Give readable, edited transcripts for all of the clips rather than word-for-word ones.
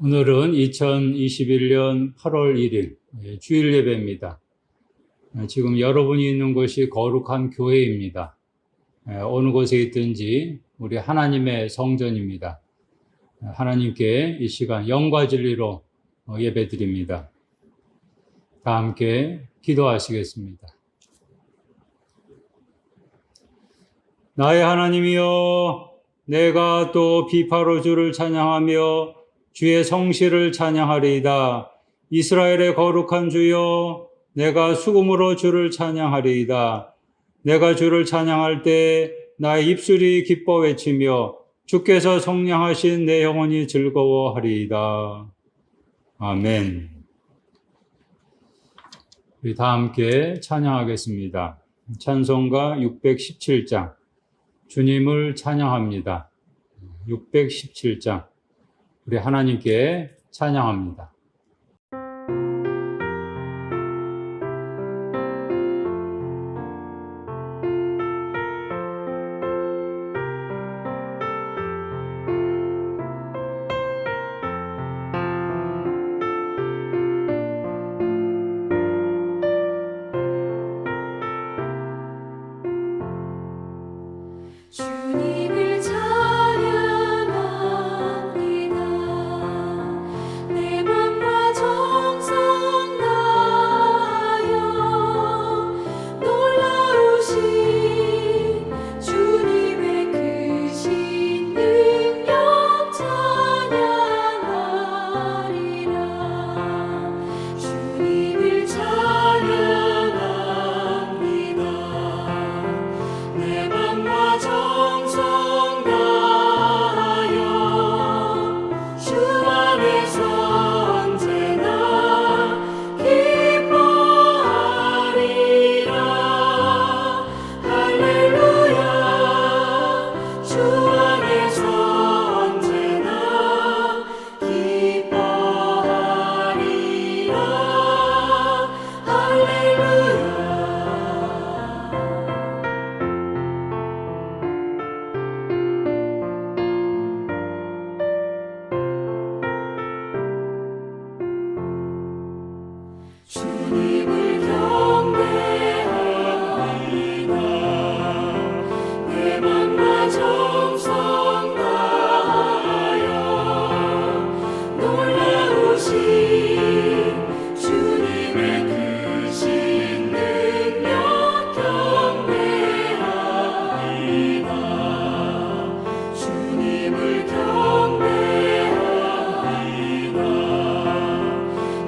오늘은 2021년 8월 1일 주일 예배입니다. 지금 여러분이 있는 곳이 거룩한 교회입니다. 어느 곳에 있든지 우리 하나님의 성전입니다. 하나님께 이 시간 영과 진리로 예배드립니다. 다 함께 기도하시겠습니다. 나의 하나님이여, 내가 또 비파로 주를 찬양하며 주의 성실을 찬양하리이다. 이스라엘의 거룩한 주여, 내가 수금으로 주를 찬양하리이다. 내가 주를 찬양할 때 나의 입술이 기뻐 외치며 주께서 성량하신 내 영혼이 즐거워하리이다. 아멘. 우리 다 함께 찬양하겠습니다. 찬송가 617장, 주님을 찬양합니다. 617장, 우리 하나님께 찬양합니다. 주님을 찬양합니다. 내 맘과 정성 다하여 놀라우신 주님의 크신 능력 찬양하리라. 주님을 찬양합니다. 내 맘과 정성 다하여 주 안에서 언제나 기뻐하리라. 할렐루야. 주 안에서 언제나 기뻐하리라. 할렐루야. 주님을 경배합니다. 내 맘과 정성 다하여 놀라우신 주님의 크신 능력 경배합니다. 주님을 경배합니다.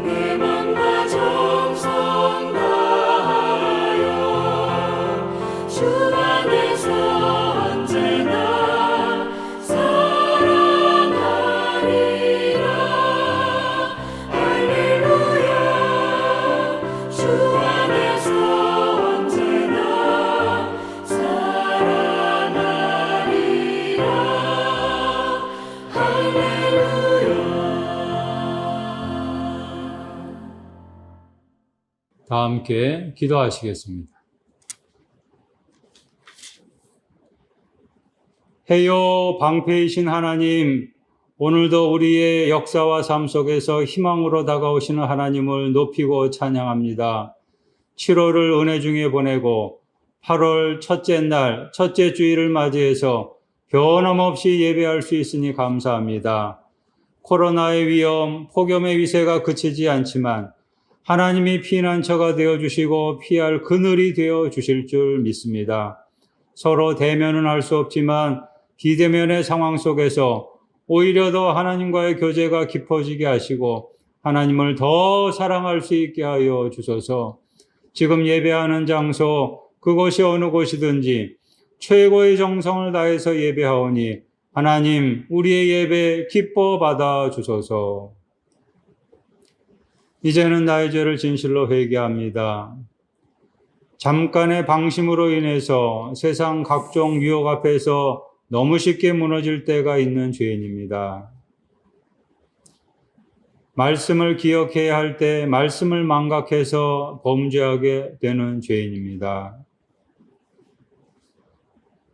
내 맘과 정성 다하여 주 안에서 언제나 사랑하리라. 할렐루야. 주 안에서 언제나 사랑하리라. 할렐루야. 다 함께 기도하시겠습니다. 해요 방패이신 하나님, 오늘도 우리의 역사와 삶 속에서 희망으로 다가오시는 하나님을 높이고 찬양합니다. 7월을 은혜 중에 보내고 8월 첫째 날, 첫째 주일을 맞이해서 변함없이 예배할 수 있으니 감사합니다. 코로나의 위험, 폭염의 위세가 그치지 않지만 하나님이 피난처가 되어주시고 피할 그늘이 되어주실 줄 믿습니다. 서로 대면은 할 수 없지만 비대면의 상황 속에서 오히려 더 하나님과의 교제가 깊어지게 하시고 하나님을 더 사랑할 수 있게 하여 주소서. 지금 예배하는 장소, 그곳이 어느 곳이든지 최고의 정성을 다해서 예배하오니 하나님, 우리의 예배 기뻐 받아 주소서. 이제는 나의 죄를 진실로 회개합니다. 잠깐의 방심으로 인해서 세상 각종 유혹 앞에서 너무 쉽게 무너질 때가 있는 죄인입니다. 말씀을 기억해야 할 때 말씀을 망각해서 범죄하게 되는 죄인입니다.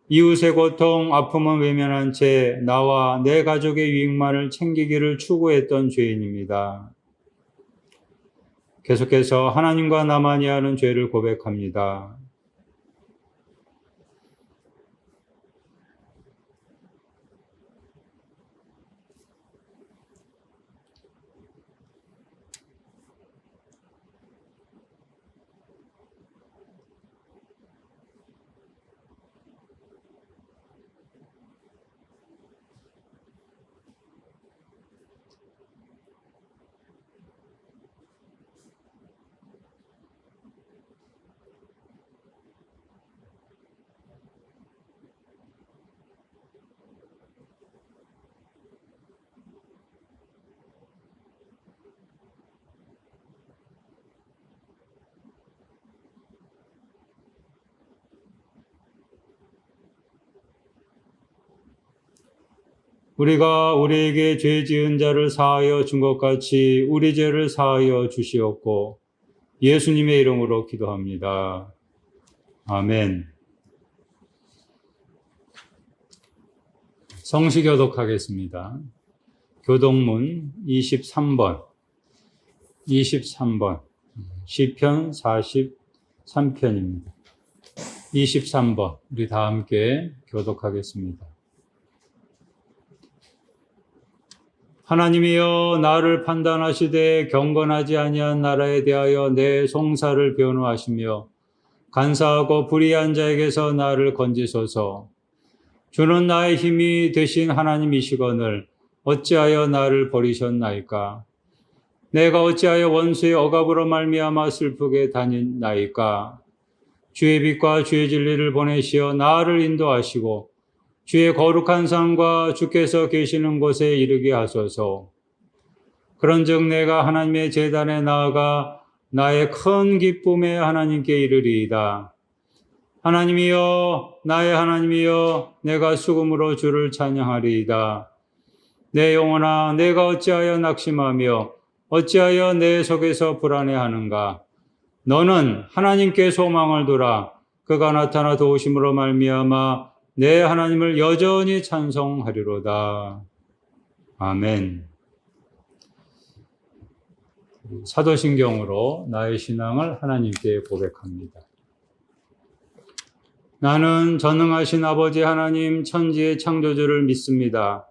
이웃의 고통, 아픔은 외면한 채 나와 내 가족의 유익만을 챙기기를 추구했던 죄인입니다. 계속해서 하나님과 나만이 하는 죄를 고백합니다. 우리가 우리에게 죄 지은 자를 사하여 준 것 같이 우리 죄를 사하여 주시옵고 예수님의 이름으로 기도합니다. 아멘. 성시 교독하겠습니다. 교독문 23번 시편 43편입니다. 23번 우리 다 함께 교독하겠습니다. 하나님이여 나를 판단하시되 경건하지 아니한 나라에 대하여 내 송사를 변호하시며 간사하고 불의한 자에게서 나를 건지소서. 주는 나의 힘이 되신 하나님이시거늘 어찌하여 나를 버리셨나이까? 내가 어찌하여 원수의 억압으로 말미암아 슬프게 다니나이까? 주의 빛과 주의 진리를 보내시어 나를 인도하시고 주의 거룩한 산과 주께서 계시는 곳에 이르게 하소서. 그런즉 내가 하나님의 제단에 나아가 나의 큰 기쁨에 하나님께 이르리이다. 하나님이여 나의 하나님이여 내가 수금으로 주를 찬양하리이다. 내 영혼아 내가 어찌하여 낙심하며 어찌하여 내 속에서 불안해하는가? 너는 하나님께 소망을 두라. 그가 나타나 도우심으로 말미암아 내 하나님을 여전히 찬송하리로다. 아멘. 사도신경으로 나의 신앙을 하나님께 고백합니다. 나는 전능하신 아버지 하나님 천지의 창조주를 믿습니다.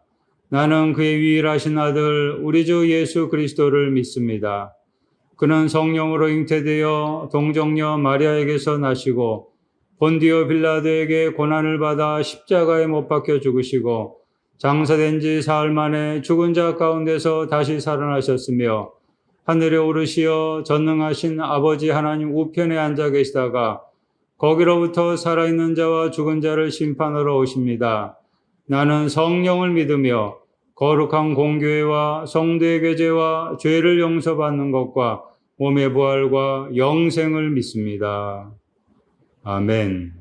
나는 그의 유일하신 아들 우리 주 예수 그리스도를 믿습니다. 그는 성령으로 잉태되어 동정녀 마리아에게서 나시고 본디오 빌라도에게 고난을 받아 십자가에 못 박혀 죽으시고 장사된 지 사흘 만에 죽은 자 가운데서 다시 살아나셨으며 하늘에 오르시어 전능하신 아버지 하나님 우편에 앉아 계시다가 거기로부터 살아있는 자와 죽은 자를 심판하러 오십니다. 나는 성령을 믿으며 거룩한 공교회와 성도의 교제와 죄를 용서받는 것과 몸의 부활과 영생을 믿습니다. 아멘.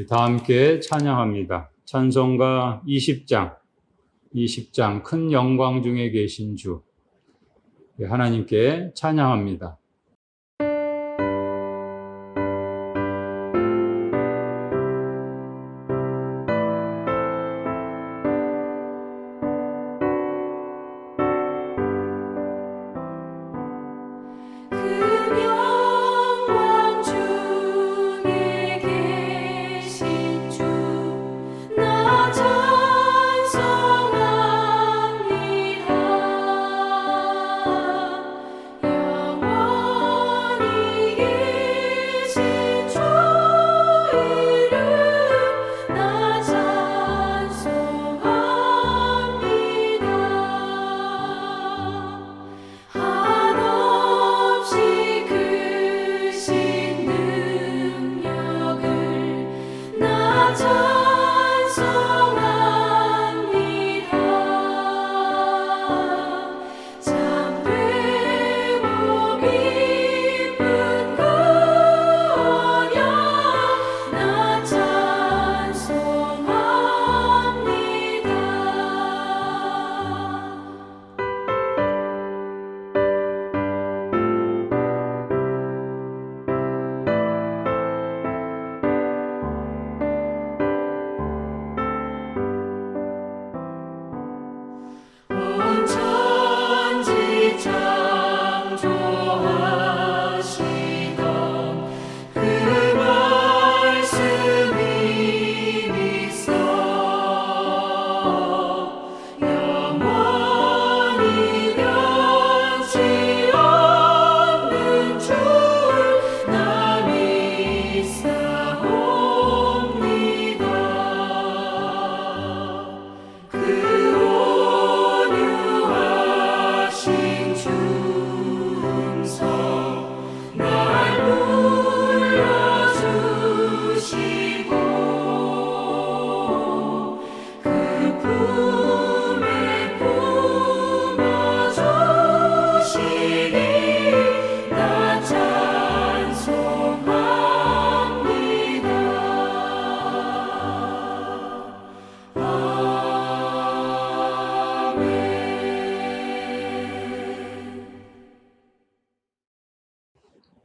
다 함께 찬양합니다. 찬송가 20장 큰 영광 중에 계신 주. 하나님께 찬양합니다. 영원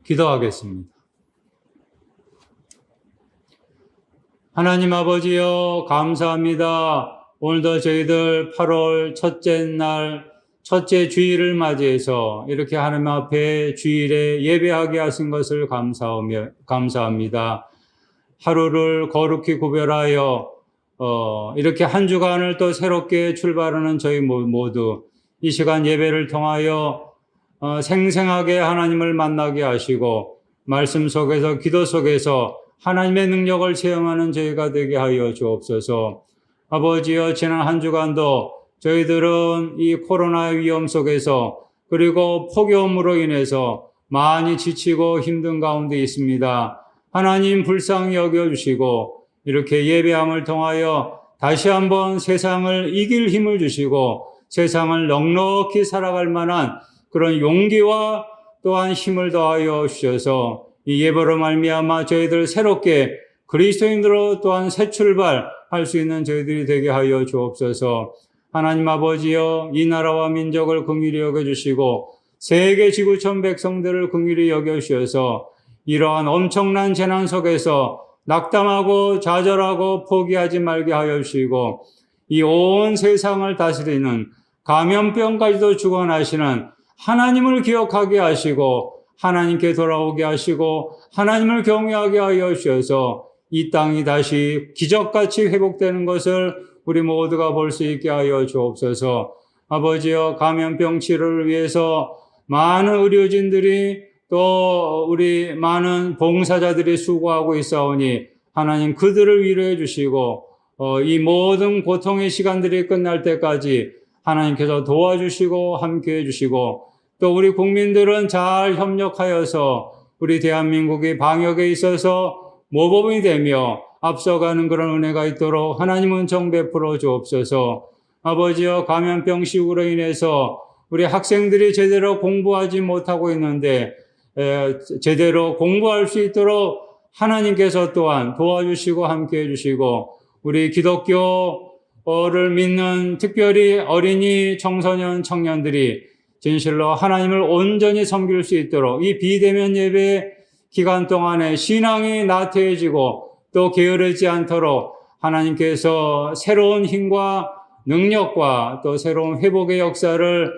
기도하겠습니다. 하나님 아버지여, 감사합니다. 오늘도 저희들 8월 첫째 날, 첫째 주일을 맞이해서 이렇게 하나님 앞에 주일에 예배하게 하신 것을 감사합니다. 하루를 거룩히 구별하여 이렇게 한 주간을 또 새롭게 출발하는 저희 모두 이 시간 예배를 통하여 생생하게 하나님을 만나게 하시고 말씀 속에서, 기도 속에서 하나님의 능력을 체험하는 저희가 되게 하여 주옵소서. 아버지여, 지난 한 주간도 저희들은 이 코로나 위험 속에서 그리고 폭염으로 인해서 많이 지치고 힘든 가운데 있습니다. 하나님 불쌍히 여겨주시고 이렇게 예배함을 통하여 다시 한번 세상을 이길 힘을 주시고 세상을 넉넉히 살아갈 만한 그런 용기와 또한 힘을 더하여 주셔서 이 예배로 말미암아 저희들 새롭게 그리스도인으로 또한 새 출발할 수 있는 저희들이 되게 하여 주옵소서. 하나님 아버지여, 이 나라와 민족을 긍휼히 여겨주시고 세계 지구촌 백성들을 긍휼히 여겨주셔서 이러한 엄청난 재난 속에서 낙담하고 좌절하고 포기하지 말게 하여 주시고 이 온 세상을 다스리는 감염병까지도 주관하시는 하나님을 기억하게 하시고 하나님께 돌아오게 하시고 하나님을 경외하게 하여 주셔서 이 땅이 다시 기적같이 회복되는 것을 우리 모두가 볼 수 있게 하여 주옵소서. 아버지여, 감염병 치료를 위해서 많은 의료진들이 또 우리 많은 봉사자들이 수고하고 있사오니 하나님 그들을 위로해 주시고 이 모든 고통의 시간들이 끝날 때까지 하나님께서 도와주시고 함께해 주시고 또 우리 국민들은 잘 협력하여서 우리 대한민국이 방역에 있어서 모범이 되며 앞서가는 그런 은혜가 있도록 하나님 은총 베풀어 주옵소서. 아버지여, 감염병 시국으로 인해서 우리 학생들이 제대로 공부하지 못하고 있는데 제대로 공부할 수 있도록 하나님께서 또한 도와주시고 함께해 주시고 우리 기독교를 믿는 특별히 어린이, 청소년, 청년들이 진실로 하나님을 온전히 섬길 수 있도록 이 비대면 예배 기간 동안에 신앙이 나태해지고 또 게으르지 않도록 하나님께서 새로운 힘과 능력과 또 새로운 회복의 역사를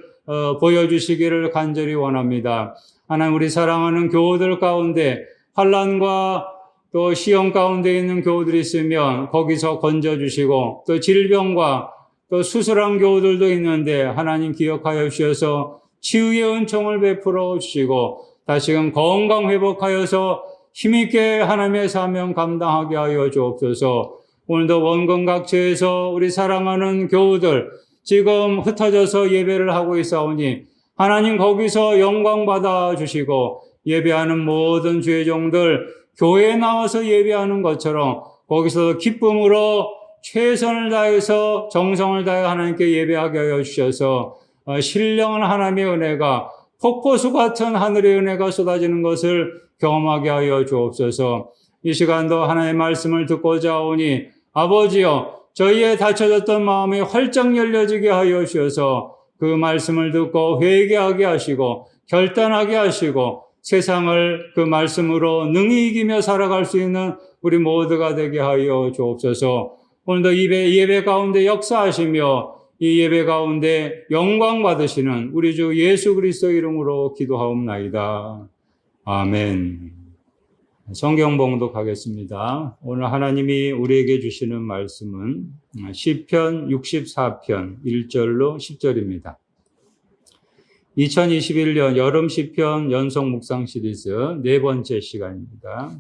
보여주시기를 간절히 원합니다. 하나님, 우리 사랑하는 교우들 가운데 환난과 또 시험 가운데 있는 교우들이 있으면 거기서 건져주시고 또 질병과 또 수술한 교우들도 있는데 하나님 기억하여 주셔서 치유의 은총을 베풀어 주시고 다시금 건강 회복하여서 힘있게 하나님의 사명 감당하게 하여 주옵소서. 오늘도 원근 각처에서 우리 사랑하는 교우들 지금 흩어져서 예배를 하고 있사오니 하나님 거기서 영광 받아 주시고 예배하는 모든 주의 종들 교회에 나와서 예배하는 것처럼 거기서 기쁨으로 최선을 다해서 정성을 다해 하나님께 예배하게 하여 주셔서 신령한 하나님의 은혜가 폭포수 같은 하늘의 은혜가 쏟아지는 것을 경험하게 하여 주옵소서. 이 시간도 하나님의 말씀을 듣고자 오니 아버지여, 저희의 닫혀졌던 마음이 활짝 열려지게 하여 주셔서 그 말씀을 듣고 회개하게 하시고 결단하게 하시고 세상을 그 말씀으로 능히 이기며 살아갈 수 있는 우리 모두가 되게 하여 주옵소서. 오늘도 예배 가운데 역사하시며 이 예배 가운데 영광 받으시는 우리 주 예수 그리스도 이름으로 기도하옵나이다. 아멘. 성경 봉독하겠습니다. 오늘 하나님이 우리에게 주시는 말씀은 시편 64편 1절로 10절입니다. 2021년 여름 시편 연속 묵상 시리즈 네 번째 시간입니다.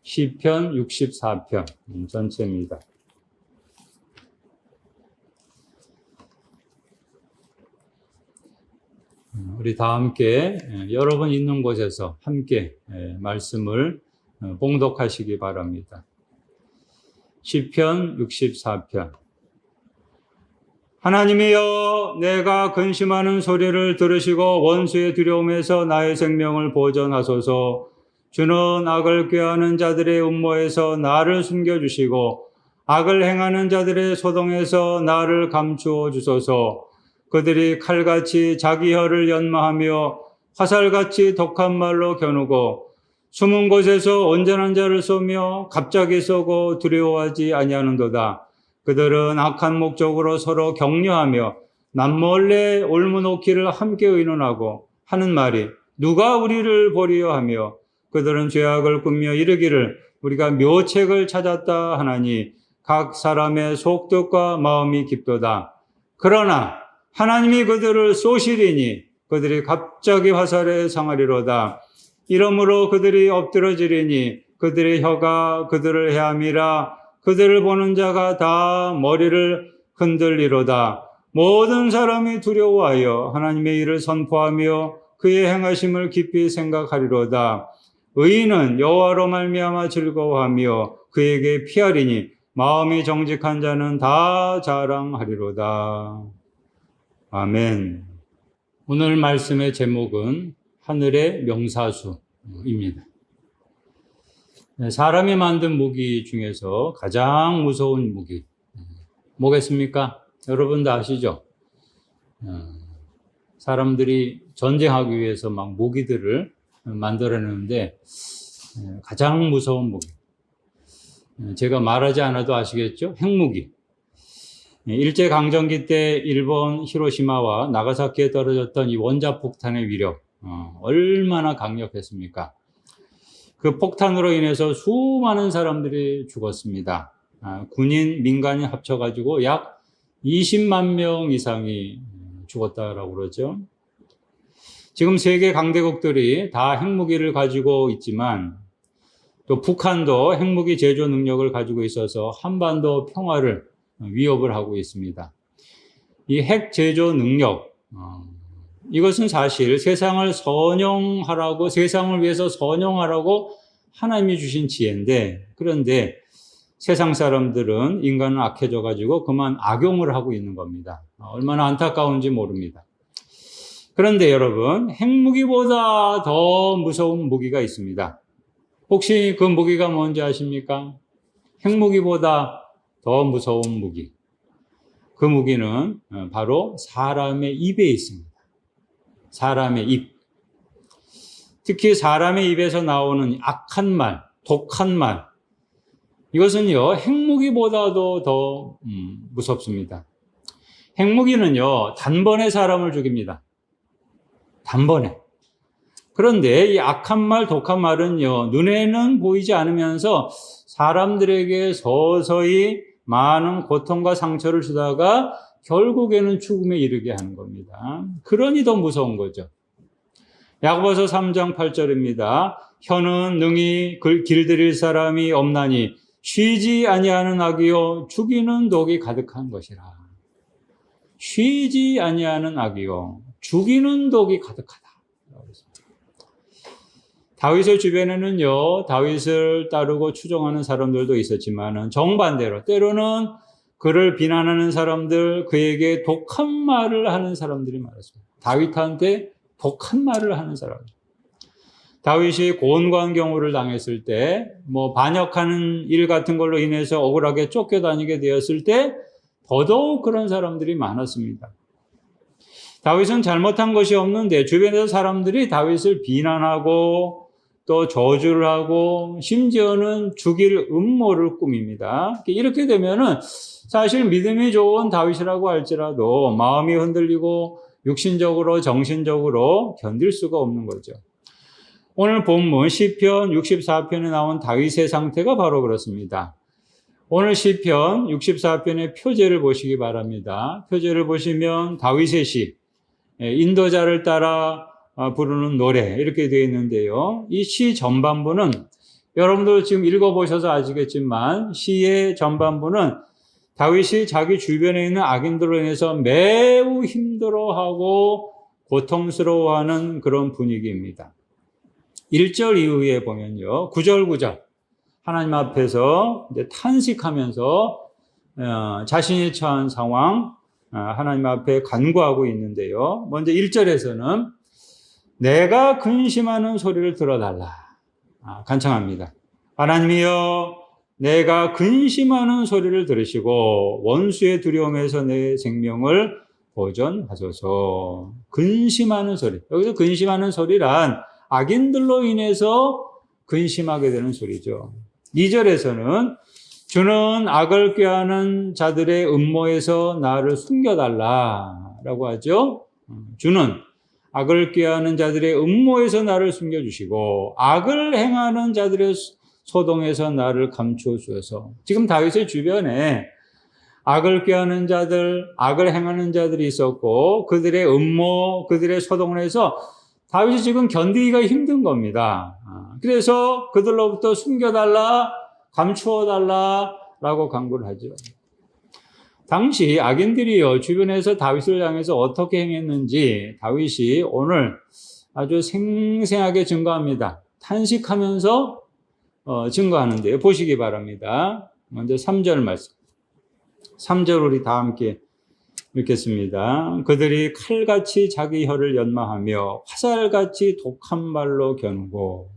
시편 64편 전체입니다. 우리 다 함께 여러분 있는 곳에서 함께 말씀을 봉독하시기 바랍니다. 시편 64편. 하나님이여, 내가 근심하는 소리를 들으시고 원수의 두려움에서 나의 생명을 보전하소서. 주는 악을 꾀하는 자들의 음모에서 나를 숨겨주시고 악을 행하는 자들의 소동에서 나를 감추어 주소서. 그들이 칼같이 자기 혀를 연마하며 화살같이 독한 말로 겨누고 숨은 곳에서 온전한 자를 쏘며 갑자기 쏘고 두려워하지 아니하는도다. 그들은 악한 목적으로 서로 격려하며 남몰래 올무놓기를 함께 의논하고 하는 말이 누가 우리를 보리려 하며 그들은 죄악을 꾸며 이르기를 우리가 묘책을 찾았다 하나니 각 사람의 속뜻과 마음이 깊도다. 그러나 하나님이 그들을 쏘시리니 그들이 갑자기 화살에 상하리로다. 이러므로 그들이 엎드러지리니 그들의 혀가 그들을 헤함이라. 그들을 보는 자가 다 머리를 흔들리로다. 모든 사람이 두려워하여 하나님의 일을 선포하며 그의 행하심을 깊이 생각하리로다. 의인은 여호와로 말미암아 즐거워하며 그에게 피하리니 마음이 정직한 자는 다 자랑하리로다. 아멘. 오늘 말씀의 제목은 하늘의 명사수입니다. 사람이 만든 무기 중에서 가장 무서운 무기 뭐겠습니까? 여러분도 아시죠? 사람들이 전쟁하기 위해서 막 무기들을 만들어내는데 가장 무서운 무기. 제가 말하지 않아도 아시겠죠? 핵무기. 일제강점기 때 일본 히로시마와 나가사키에 떨어졌던 이 원자폭탄의 위력 얼마나 강력했습니까? 그 폭탄으로 인해서 수많은 사람들이 죽었습니다. 군인, 민간인 합쳐가지고 약 20만 명 이상이 죽었다라고 그러죠. 지금 세계 강대국들이 다 핵무기를 가지고 있지만 또 북한도 핵무기 제조 능력을 가지고 있어서 한반도 평화를 위협을 하고 있습니다. 이 핵 제조 능력, 이것은 사실 세상을 선용하라고, 세상을 위해서 선용하라고 하나님이 주신 지혜인데, 그런데 세상 사람들은 인간은 악해져가지고 그만 악용을 하고 있는 겁니다. 얼마나 안타까운지 모릅니다. 그런데 여러분, 핵무기보다 더 무서운 무기가 있습니다. 혹시 그 무기가 뭔지 아십니까? 핵무기보다 더 무서운 무기. 그 무기는 바로 사람의 입에 있습니다. 사람의 입. 특히 사람의 입에서 나오는 악한 말, 독한 말. 이것은요, 핵무기보다도 더 무섭습니다. 핵무기는요, 단번에 사람을 죽입니다. 단번에. 그런데 이 악한 말, 독한 말은요, 눈에는 보이지 않으면서 사람들에게 서서히 많은 고통과 상처를 주다가 결국에는 죽음에 이르게 하는 겁니다. 그러니 더 무서운 거죠. 야고보서 3장 8절입니다. 혀는 능히 길들일 사람이 없나니 쉬지 아니하는 악이요 죽이는 독이 가득한 것이라. 쉬지 아니하는 악이요 죽이는 독이 가득하다. 다윗의 주변에는요, 다윗을 따르고 추종하는 사람들도 있었지만 정반대로 때로는 그를 비난하는 사람들, 그에게 독한 말을 하는 사람들이 많았습니다. 다윗한테 독한 말을 하는 사람들. 다윗이 고온관 경우를 당했을 때, 반역하는 일 같은 걸로 인해서 억울하게 쫓겨다니게 되었을 때, 더더욱 그런 사람들이 많았습니다. 다윗은 잘못한 것이 없는데, 주변에서 사람들이 다윗을 비난하고, 또 저주를 하고, 심지어는 죽일 음모를 꾸밉니다. 이렇게 되면은, 사실 믿음이 좋은 다윗이라고 할지라도, 마음이 흔들리고, 육신적으로, 정신적으로 견딜 수가 없는 거죠. 오늘 본문 시편 64편에 나온 다윗의 상태가 바로 그렇습니다. 오늘 시편 64편의 표제를 보시기 바랍니다. 표제를 보시면 다윗의 시, 인도자를 따라 부르는 노래 이렇게 되어 있는데요. 이 시 전반부는 여러분들 지금 읽어보셔서 아시겠지만 시의 전반부는 다윗이 자기 주변에 있는 악인들로 인해서 매우 힘들어하고 고통스러워하는 그런 분위기입니다. 1절 이후에 보면요. 9절 9절 하나님 앞에서 이제 탄식하면서 자신이 처한 상황 하나님 앞에 간구하고 있는데요. 먼저 1절에서는 내가 근심하는 소리를 들어달라 간청합니다. 하나님이여 내가 근심하는 소리를 들으시고 원수의 두려움에서 내 생명을 보전하소서. 근심하는 소리. 여기서 근심하는 소리란 악인들로 인해서 근심하게 되는 소리죠. 2절에서는 주는 악을 꾀하는 자들의 음모에서 나를 숨겨달라라고 하죠. 주는 악을 꾀하는 자들의 음모에서 나를 숨겨주시고 악을 행하는 자들의 소동에서 나를 감추어 주어서. 지금 다윗의 주변에 악을 꾀하는 자들, 악을 행하는 자들이 있었고 그들의 음모, 그들의 소동을 해서 다윗이 지금 견디기가 힘든 겁니다. 그래서 그들로부터 숨겨달라, 감추어달라라고 간구를 하죠. 당시 악인들이요 주변에서 다윗을 향해서 어떻게 행했는지 다윗이 오늘 아주 생생하게 증거합니다. 탄식하면서 증거하는데요. 보시기 바랍니다. 먼저 3절 말씀. 3절 우리 다 함께 읽겠습니다. 그들이 칼같이 자기 혀를 연마하며 화살같이 독한 말로 겨누고.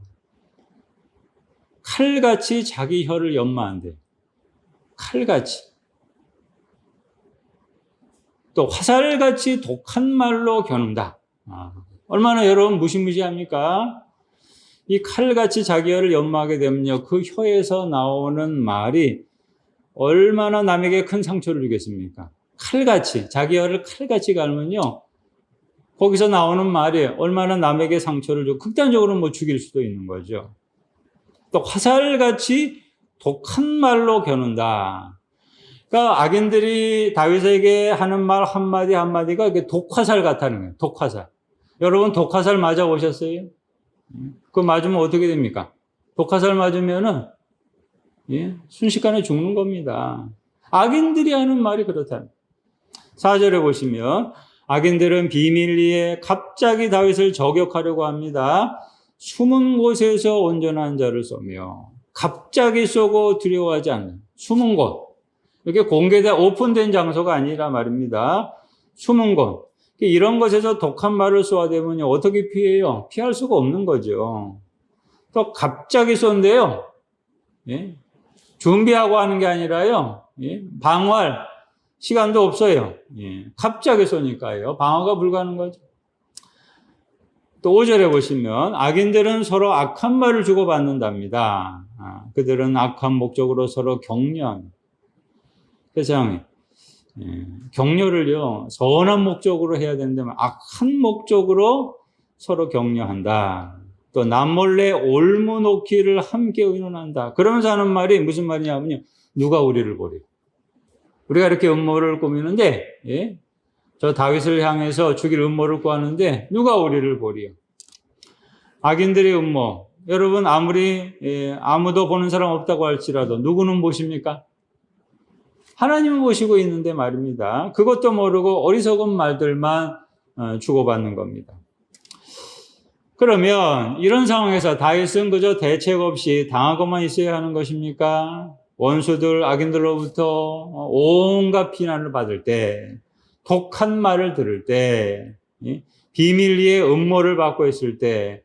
칼같이 자기 혀를 연마한대. 칼같이. 또 화살같이 독한 말로 겨눈다. 얼마나 여러분 무시무시합니까? 이 칼같이 자기 혀를 연마하게 되면요, 그 혀에서 나오는 말이 얼마나 남에게 큰 상처를 주겠습니까? 칼같이, 자기 혀를 칼같이 갈면요, 거기서 나오는 말이 얼마나 남에게 상처를 주고 극단적으로 뭐 죽일 수도 있는 거죠. 또 화살같이 독한 말로 겨눈다. 그러니까 악인들이 다윗에게 하는 말 한마디 한마디가 이게 독화살 같다는 거예요. 독화살. 여러분 독화살 맞아 보셨어요? 그거 맞으면 어떻게 됩니까? 독화살 맞으면은 순식간에 죽는 겁니다. 악인들이 하는 말이 그렇다. 4절에 보시면 악인들은 비밀리에 갑자기 다윗을 저격하려고 합니다. 숨은 곳에서 온전한 자를 쏘며. 갑자기 쏘고 두려워하지 않는 숨은 곳. 이렇게 공개된 오픈된 장소가 아니라 말입니다. 숨은 곳. 이런 것에서 독한 말을 쏘아대면요, 어떻게 피해요? 피할 수가 없는 거죠. 또 갑자기 쏜대요. 예? 준비하고 하는 게 아니라요. 예? 방어할 시간도 없어요. 예. 갑자기 쏘니까요. 방어가 불가능한 거죠. 또 5절에 보시면 악인들은 서로 악한 말을 주고받는답니다. 그들은 악한 목적으로 서로 격려합니다. 세상에 격려를요 선한 목적으로 해야 되는데 악한 목적으로 서로 격려한다. 또 남몰래 올무놓기를 함께 의논한다. 그러면서 하는 말이 무슨 말이냐면요, 누가 우리를 보려. 우리가 이렇게 음모를 꾸미는데 저 다윗을 향해서 죽일 음모를 꾸하는데 누가 우리를 보려. 악인들의 음모, 여러분 아무리 아무도 보는 사람 없다고 할지라도 누구는 보십니까? 하나님은 보시고 있는데 말입니다. 그것도 모르고 어리석은 말들만 주고받는 겁니다. 그러면 이런 상황에서 다윗은 그저 대책 없이 당하고만 있어야 하는 것입니까? 원수들, 악인들로부터 온갖 비난을 받을 때, 독한 말을 들을 때, 비밀리에 음모를 받고 있을 때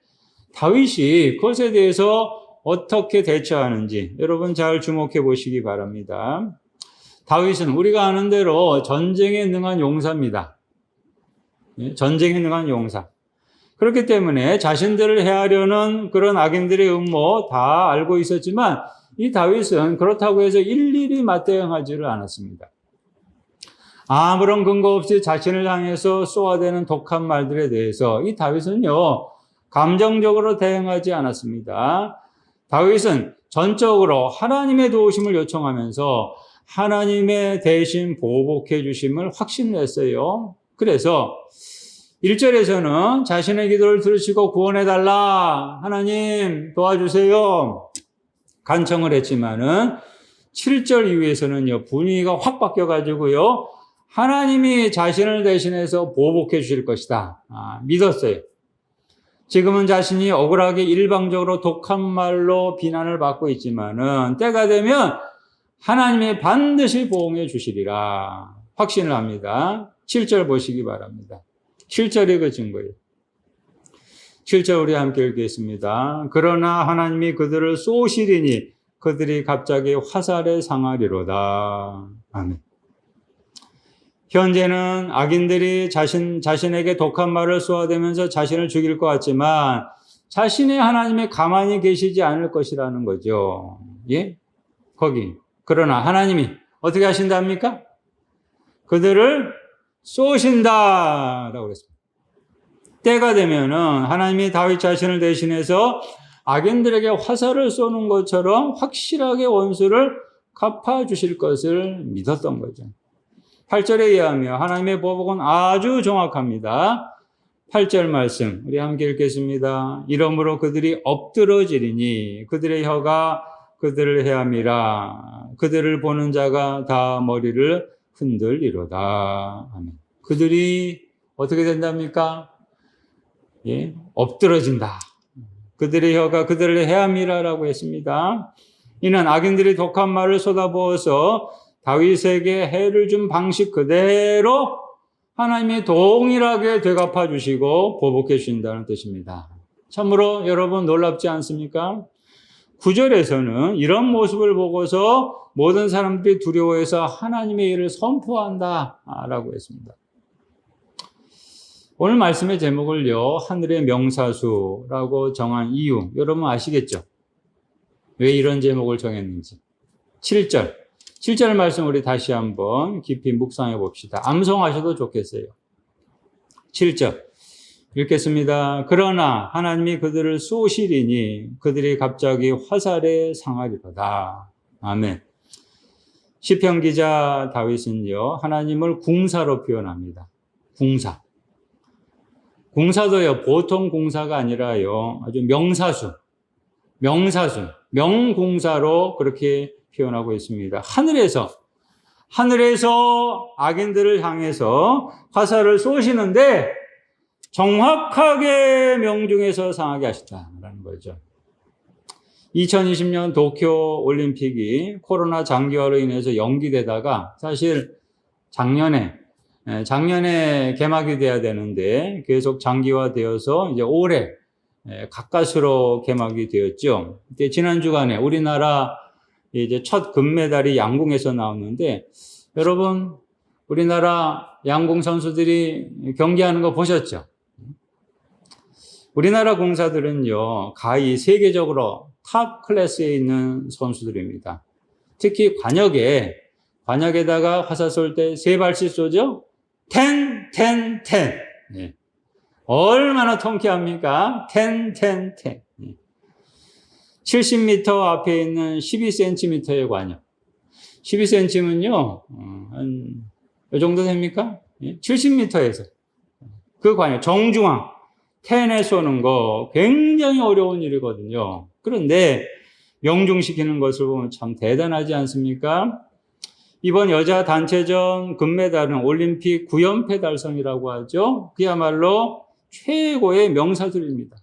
다윗이 그것에 대해서 어떻게 대처하는지 여러분 잘 주목해 보시기 바랍니다. 다윗은 우리가 아는 대로 전쟁에 능한 용사입니다. 전쟁에 능한 용사. 그렇기 때문에 자신들을 해하려는 그런 악인들의 음모 다 알고 있었지만 이 다윗은 그렇다고 해서 일일이 맞대응하지를 않았습니다. 아무런 근거 없이 자신을 향해서 쏘아대는 독한 말들에 대해서 이 다윗은요, 감정적으로 대응하지 않았습니다. 다윗은 전적으로 하나님의 도우심을 요청하면서 하나님의 대신 보복해 주심을 확신냈어요. 그래서 1절에서는 자신의 기도를 들으시고 구원해달라, 하나님 도와주세요, 간청을 했지만은 7절 이후에서는요, 분위기가 확 바뀌어가지고요, 하나님이 자신을 대신해서 보복해 주실 것이다. 믿었어요. 지금은 자신이 억울하게 일방적으로 독한 말로 비난을 받고 있지만은 때가 되면 하나님이 반드시 보응해 주시리라 확신을 합니다. 7절 보시기 바랍니다. 7절이 그 증거예요. 7절 우리 함께 읽겠습니다. 그러나 하나님이 그들을 쏘시리니 그들이 갑자기 화살에 상하리로다. 아멘. 현재는 악인들이 자신에게 독한 말을 쏘아대면서 자신을 죽일 것 같지만 자신의 하나님이 가만히 계시지 않을 것이라는 거죠. 예? 거기. 그러나 하나님이 어떻게 하신답니까? 그들을 쏘신다라고 그랬습니다. 때가 되면은 하나님이 다윗 자신을 대신해서 악인들에게 화살을 쏘는 것처럼 확실하게 원수를 갚아주실 것을 믿었던 거죠. 8절에 의하며 하나님의 보복은 아주 정확합니다. 8절 말씀 우리 함께 읽겠습니다. 이러므로 그들이 엎드러지리니 그들의 혀가 그들을 해함이라. 그들을 보는 자가 다 머리를 흔들리로다. 아멘. 그들이 어떻게 된답니까? 예, 엎드러진다. 그들의 혀가 그들을 해함이라라고 했습니다. 이는 악인들이 독한 말을 쏟아부어서 다윗에게 해를 준 방식 그대로 하나님이 동일하게 되갚아 주시고 보복해 주신다는 뜻입니다. 참으로 여러분 놀랍지 않습니까? 9절에서는 이런 모습을 보고서 모든 사람들이 두려워해서 하나님의 일을 선포한다라고 했습니다. 오늘 말씀의 제목을요, 하늘의 명사수라고 정한 이유, 여러분 아시겠죠? 왜 이런 제목을 정했는지. 7절 말씀 우리 다시 한번 깊이 묵상해 봅시다. 암송하셔도 좋겠어요. 7절 읽겠습니다. 그러나 하나님이 그들을 쏘시리니 그들이 갑자기 화살에 상하리로다. 아멘. 시편 기자 다윗은요, 하나님을 궁사로 표현합니다. 궁사. 궁사도요, 보통 궁사가 아니라요, 아주 명사수, 명궁사로 그렇게 표현하고 있습니다. 하늘에서 악인들을 향해서 화살을 쏘시는데 정확하게 명중에서 상하게 하시다라는 거죠. 2020년 도쿄 올림픽이 코로나 장기화로 인해서 연기되다가 사실 작년에 개막이 돼야 되는데 계속 장기화되어서 이제 올해 가까스로 개막이 되었죠. 지난 주간에 우리나라 이제 첫 금메달이 양궁에서 나왔는데 여러분 우리나라 양궁 선수들이 경기하는 거 보셨죠? 우리나라 공사들은요 가히 세계적으로 탑 클래스에 있는 선수들입니다. 특히 관역에다가 화살 쏠 때 3발씩 쏘죠? 10. 네. 얼마나 통쾌합니까? 10. 70m 앞에 있는 12cm의 관역. 12cm면요, 이 정도 됩니까? 70m에서. 그 관역, 정중앙, 10에 쏘는 거 굉장히 어려운 일이거든요. 그런데 명중시키는 것을 보면 참 대단하지 않습니까? 이번 여자 단체전 금메달은 올림픽 9연패 달성이라고 하죠. 그야말로 최고의 명사들입니다.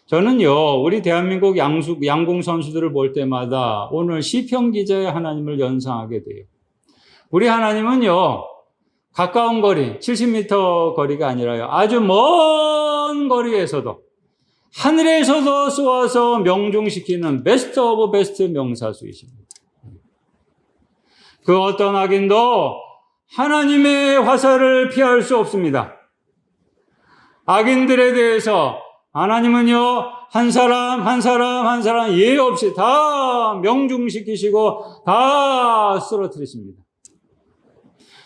저는요, 우리 대한민국 양궁 선수들을 볼 때마다 오늘 시편 기자의 하나님을 연상하게 돼요. 우리 하나님은요, 가까운 거리, 70m 거리가 아니라요, 아주 먼 거리에서도, 하늘에서도 쏘아서 명중시키는 베스트 오브 베스트 명사수이십니다. 그 어떤 악인도 하나님의 화살을 피할 수 없습니다. 악인들에 대해서 하나님은요, 한 사람 예외 없이 다 명중시키시고 다 쓰러뜨리십니다.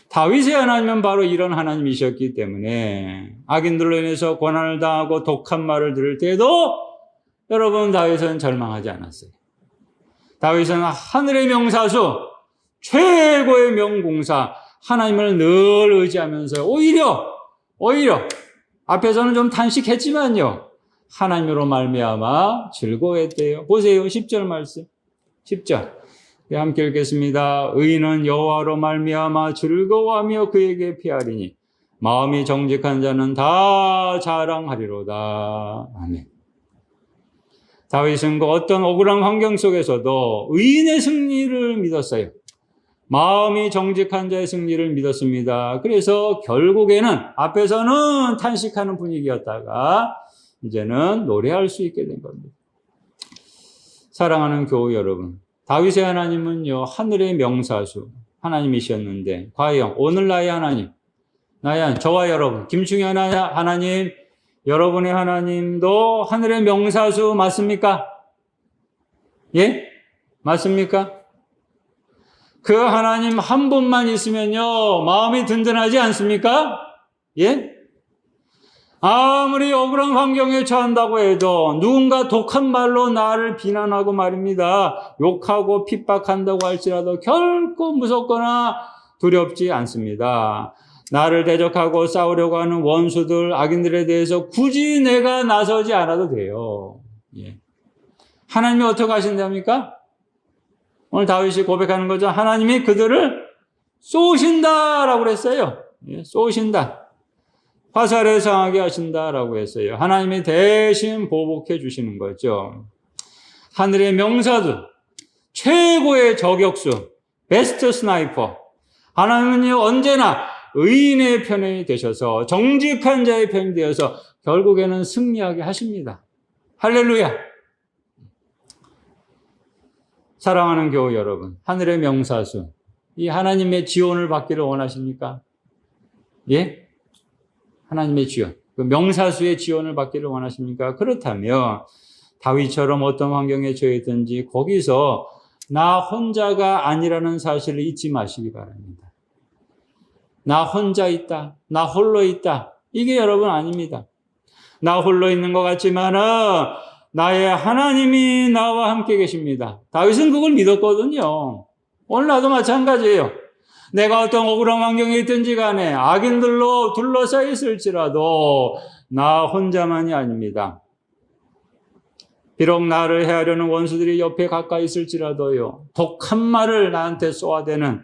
다윗의 하나님은 바로 이런 하나님이셨기 때문에 악인들로 인해서 고난을 당하고 독한 말을 들을 때에도 여러분 다윗은 절망하지 않았어요. 다윗은 하늘의 명사수, 최고의 명공사, 하나님을 늘 의지하면서 오히려 앞에서는 좀 탄식했지만요, 하나님으로 말미암아 즐거워했대요. 보세요. 10절 말씀. 10절. 함께 읽겠습니다. 의인은 여호와로 말미암아 즐거워하며 그에게 피하리니 마음이 정직한 자는 다 자랑하리로다. 아멘. 다윗은 그 어떤 억울한 환경 속에서도 의인의 승리를 믿었어요. 마음이 정직한 자의 승리를 믿었습니다. 그래서 결국에는 앞에서는 탄식하는 분위기였다가 이제는 노래할 수 있게 된 겁니다. 사랑하는 교우 여러분, 다윗의 하나님은요, 하늘의 명사수, 하나님이셨는데 과연 오늘 나의 하나님, 저와 여러분, 김충현 하나님, 여러분의 하나님도 하늘의 명사수 맞습니까? 예? 맞습니까? 그 하나님 한 분만 있으면요, 마음이 든든하지 않습니까? 예? 아무리 억울한 환경에 처한다고 해도 누군가 독한 말로 나를 비난하고 말입니다. 욕하고 핍박한다고 할지라도 결코 무섭거나 두렵지 않습니다. 나를 대적하고 싸우려고 하는 원수들, 악인들에 대해서 굳이 내가 나서지 않아도 돼요. 예. 하나님이 어떻게 하신답니까? 오늘 다윗이 고백하는 거죠. 하나님이 그들을 쏘신다라고 그랬어요. 예, 쏘신다. 화살에 상하게 하신다라고 했어요. 하나님이 대신 보복해 주시는 거죠. 하늘의 명사들, 최고의 저격수, 베스트 스나이퍼. 하나님은요, 언제나 의인의 편에 되셔서 정직한 자의 편이 되어서 결국에는 승리하게 하십니다. 할렐루야. 사랑하는 교우 여러분, 하늘의 명사수, 이 하나님의 지원을 받기를 원하십니까? 예? 하나님의 지원, 그 명사수의 지원을 받기를 원하십니까? 그렇다면 다윗처럼 어떤 환경에 처했든지 거기서 나 혼자가 아니라는 사실을 잊지 마시기 바랍니다. 나 혼자 있다, 나 홀로 있다, 이게 여러분 아닙니다. 나 홀로 있는 것 같지만은 나의 하나님이 나와 함께 계십니다. 다윗은 그걸 믿었거든요. 오늘 나도 마찬가지예요. 내가 어떤 억울한 환경에 있든지 간에 악인들로 둘러싸여 있을지라도 나 혼자만이 아닙니다. 비록 나를 해하려는 원수들이 옆에 가까이 있을지라도요, 독한 말을 나한테 쏘아대는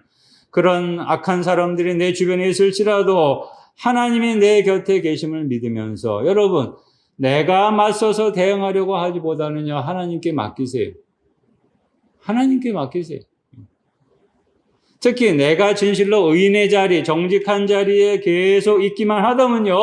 그런 악한 사람들이 내 주변에 있을지라도 하나님이 내 곁에 계심을 믿으면서 여러분, 내가 맞서서 대응하려고 하기보다는요, 하나님께 맡기세요. 하나님께 맡기세요. 특히 내가 진실로 의인의 자리, 정직한 자리에 계속 있기만 하다면요,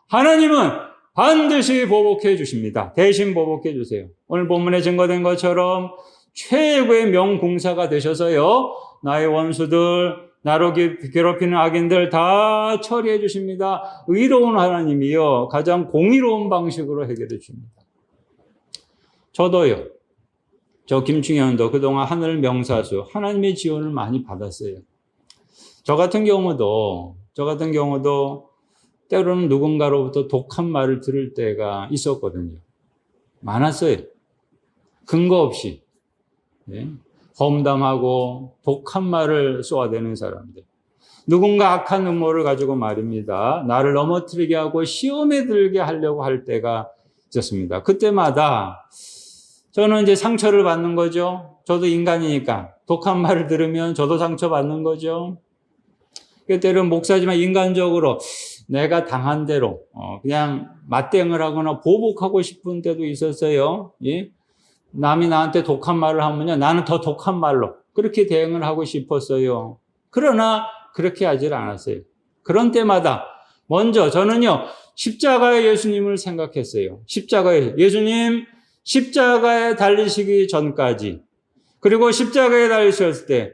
하나님은 반드시 보복해 주십니다. 대신 보복해 주세요. 오늘 본문에 증거된 것처럼 최고의 명공사가 되셔서요, 나의 원수들, 나로 괴롭히는 악인들 다 처리해 주십니다. 의로운 하나님이요, 가장 공의로운 방식으로 해결해 줍니다. 저도요, 저 김충현도 그동안 하늘 명사수, 하나님의 지원을 많이 받았어요. 저 같은 경우도 때로는 누군가로부터 독한 말을 들을 때가 있었거든요. 많았어요. 근거 없이. 네. 험담하고 독한 말을 쏘아대는 사람들. 누군가 악한 음모를 가지고 말입니다, 나를 넘어뜨리게 하고 시험에 들게 하려고 할 때가 있었습니다. 그때마다 저는 이제 상처를 받는 거죠. 저도 인간이니까 독한 말을 들으면 저도 상처받는 거죠. 때로는 목사지만 인간적으로 내가 당한 대로 그냥 맞대응을 하거나 보복하고 싶은 때도 있었어요. 예? 남이 나한테 독한 말을 하면요, 나는 더 독한 말로 그렇게 대응을 하고 싶었어요. 그러나 그렇게 하질 않았어요. 그런 때마다 먼저 저는요, 십자가의 예수님을 생각했어요. 예수님 십자가에 달리시기 전까지, 그리고 십자가에 달리셨을 때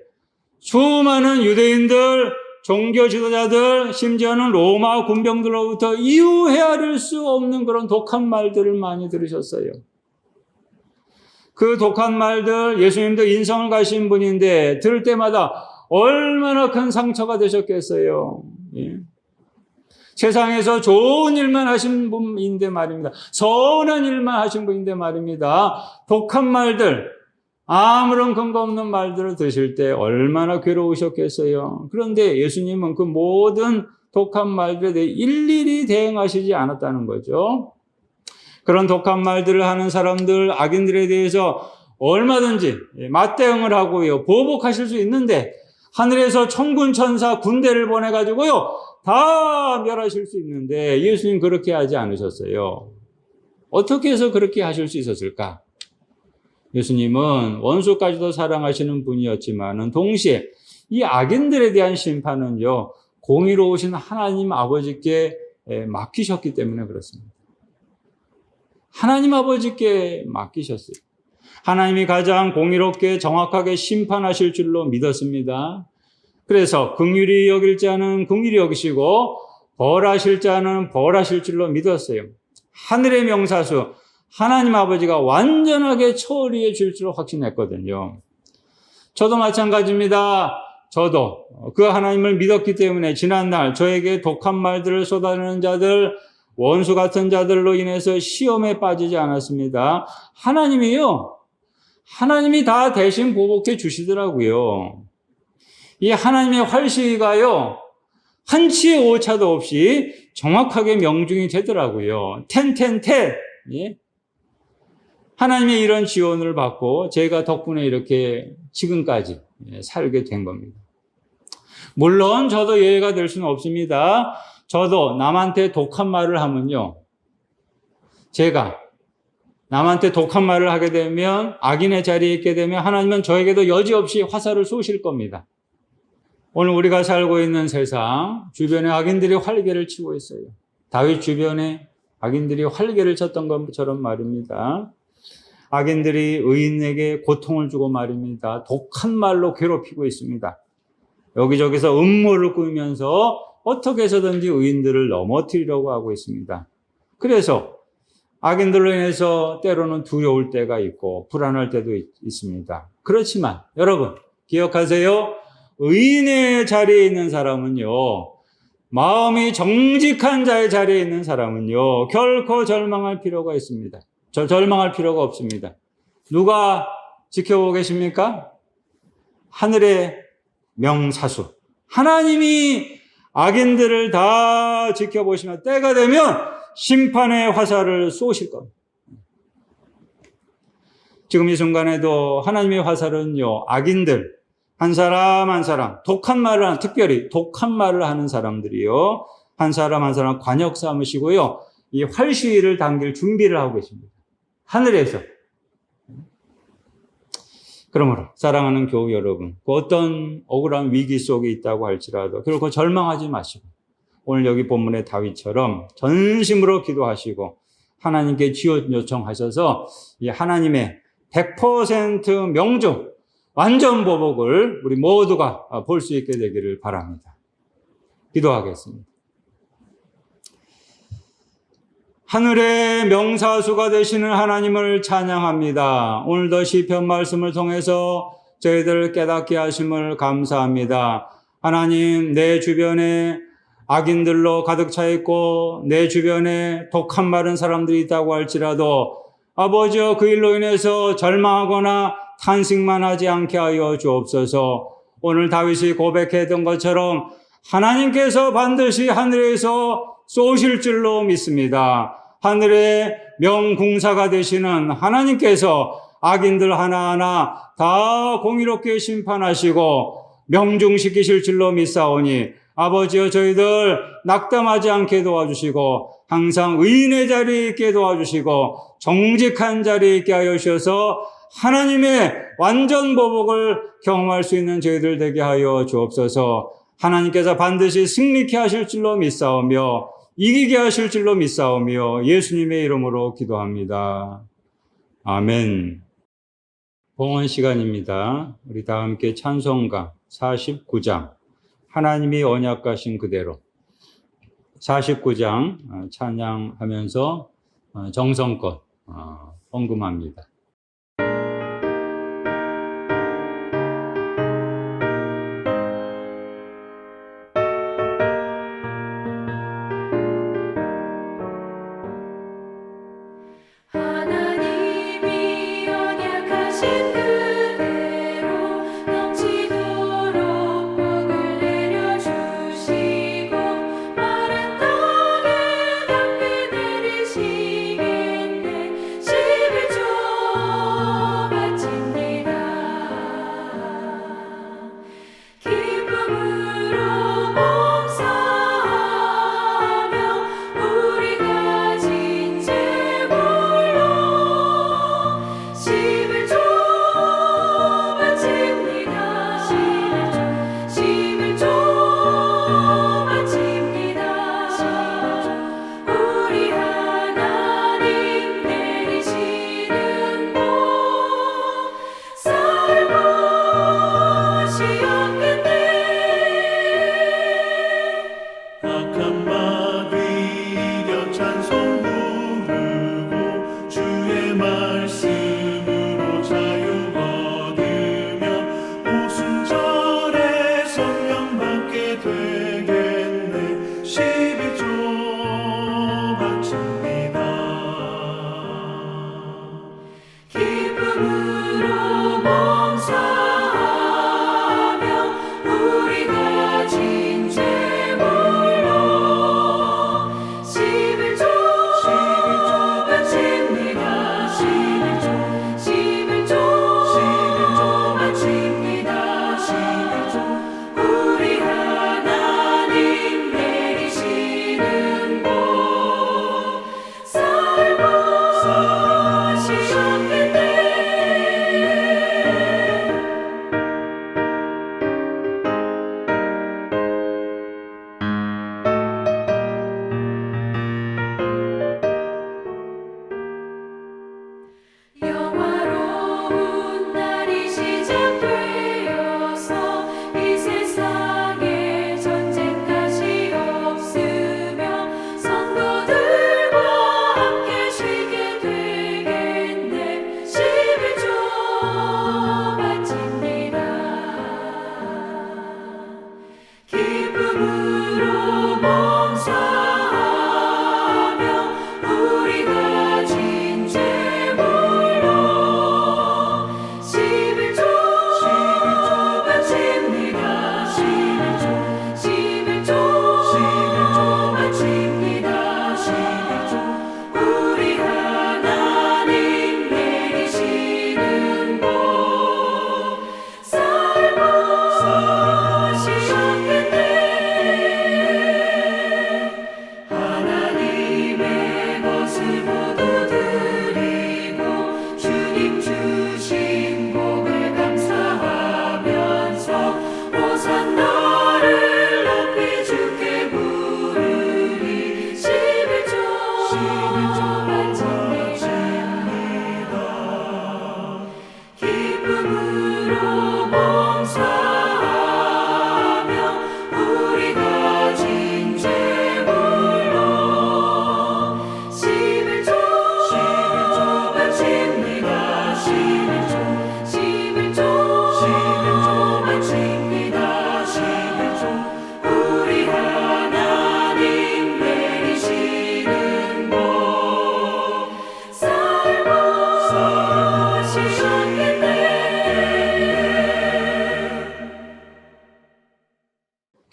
수많은 유대인들, 종교 지도자들, 심지어는 로마 군병들로부터 이유 헤아릴 수 없는 그런 독한 말들을 많이 들으셨어요. 그 독한 말들, 예수님도 인성을 가신 분인데 들을 때마다 얼마나 큰 상처가 되셨겠어요. 예. 세상에서 좋은 일만 하신 분인데 말입니다. 선한 일만 하신 분인데 말입니다. 독한 말들, 아무런 근거 없는 말들을 들으실 때 얼마나 괴로우셨겠어요. 그런데 예수님은 그 모든 독한 말들에 대해 일일이 대응하시지 않았다는 거죠. 그런 독한 말들을 하는 사람들, 악인들에 대해서 얼마든지 맞대응을 하고요, 보복하실 수 있는데 하늘에서 천군 천사 군대를 보내가지고요 다 멸하실 수 있는데 예수님 그렇게 하지 않으셨어요. 어떻게 해서 그렇게 하실 수 있었을까? 예수님은 원수까지도 사랑하시는 분이었지만 동시에 이 악인들에 대한 심판은요, 공의로우신 하나님 아버지께 맡기셨기 때문에 그렇습니다. 하나님 아버지께 맡기셨어요. 하나님이 가장 공의롭게 정확하게 심판하실 줄로 믿었습니다. 그래서 긍휼히 여길 자는 긍휼히 여기시고 벌하실 자는 벌하실 줄로 믿었어요. 하늘의 명사수 하나님 아버지가 완전하게 처리해 줄 줄 확신했거든요. 저도 마찬가지입니다. 저도 그 하나님을 믿었기 때문에 지난날 저에게 독한 말들을 쏟아내는 자들, 원수 같은 자들로 인해서 시험에 빠지지 않았습니다. 하나님이 다 대신 보복해 주시더라고요. 이 하나님의 활시가요, 한치의 오차도 없이 정확하게 명중이 되더라고요. 텐텐텐. 예? 하나님의 이런 지원을 받고 제가 덕분에 이렇게 지금까지 살게 된 겁니다. 물론 저도 예외가 될 수는 없습니다. 저도 남한테 독한 말을 하면요, 제가 남한테 독한 말을 하게 되면, 악인의 자리에 있게 되면 하나님은 저에게도 여지없이 화살을 쏘실 겁니다. 오늘 우리가 살고 있는 세상 주변에 악인들이 활개를 치고 있어요. 다윗 주변에 악인들이 활개를 쳤던 것처럼 말입니다. 악인들이 의인에게 고통을 주고 말입니다. 독한 말로 괴롭히고 있습니다. 여기저기서 음모를 꾸미면서 어떻게 해서든지 의인들을 넘어뜨리려고 하고 있습니다. 그래서 악인들로 인해서 때로는 두려울 때가 있고 불안할 때도 있습니다. 그렇지만 여러분 기억하세요. 의인의 자리에 있는 사람은요, 마음이 정직한 자의 자리에 있는 사람은요, 결코 절망할 필요가 있습니다. 절망할 필요가 없습니다. 누가 지켜보고 계십니까? 하늘의 명사수. 하나님이 악인들을 다 지켜보시면 때가 되면 심판의 화살을 쏘실 겁니다. 지금 이 순간에도 하나님의 화살은요, 악인들, 한 사람 한 사람, 독한 말을 하는, 특별히 독한 말을 하는 사람들이요, 한 사람 관역 삼으시고요, 이 활시위를 당길 준비를 하고 계십니다. 하늘에서. 그러므로 사랑하는 교우 여러분, 그 어떤 억울한 위기 속에 있다고 할지라도 결코 절망하지 마시고 오늘 여기 본문의 다윗처럼 전심으로 기도하시고 하나님께 지원 요청하셔서 이 하나님의 100% 명중, 완전 보복을 우리 모두가 볼 수 있게 되기를 바랍니다. 기도하겠습니다. 하늘의 명사수가 되시는 하나님을 찬양합니다. 오늘도 시편 말씀을 통해서 저희들을 깨닫게 하심을 감사합니다. 하나님, 내 주변에 악인들로 가득 차 있고 내 주변에 독한 말은 사람들이 있다고 할지라도 아버지여 그 일로 인해서 절망하거나 탄식만 하지 않게 하여 주옵소서. 오늘 다윗이 고백했던 것처럼 하나님께서 반드시 하늘에서 쏘실 줄로 믿습니다. 하늘의 명궁사가 되시는 하나님께서 악인들 하나하나 다 공의롭게 심판하시고 명중시키실 줄로 믿사오니 아버지여 저희들 낙담하지 않게 도와주시고 항상 의인의 자리에 있게 도와주시고 정직한 자리에 있게 하여 주셔서 하나님의 완전 보복을 경험할 수 있는 저희들 되게 하여 주옵소서. 하나님께서 반드시 승리케 하실 줄로 믿사오며 이기게 하실 줄로 믿사오며 예수님의 이름으로 기도합니다. 아멘. 봉헌 시간입니다. 우리 다 함께 찬송가 49장 하나님이 언약하신 그대로 49장 찬양하면서 정성껏 헌금합니다. 하나님이 언약하신 그대로 넘치도록 복을 내려주시고 마른 땅에 담비 내리시겠네. 11조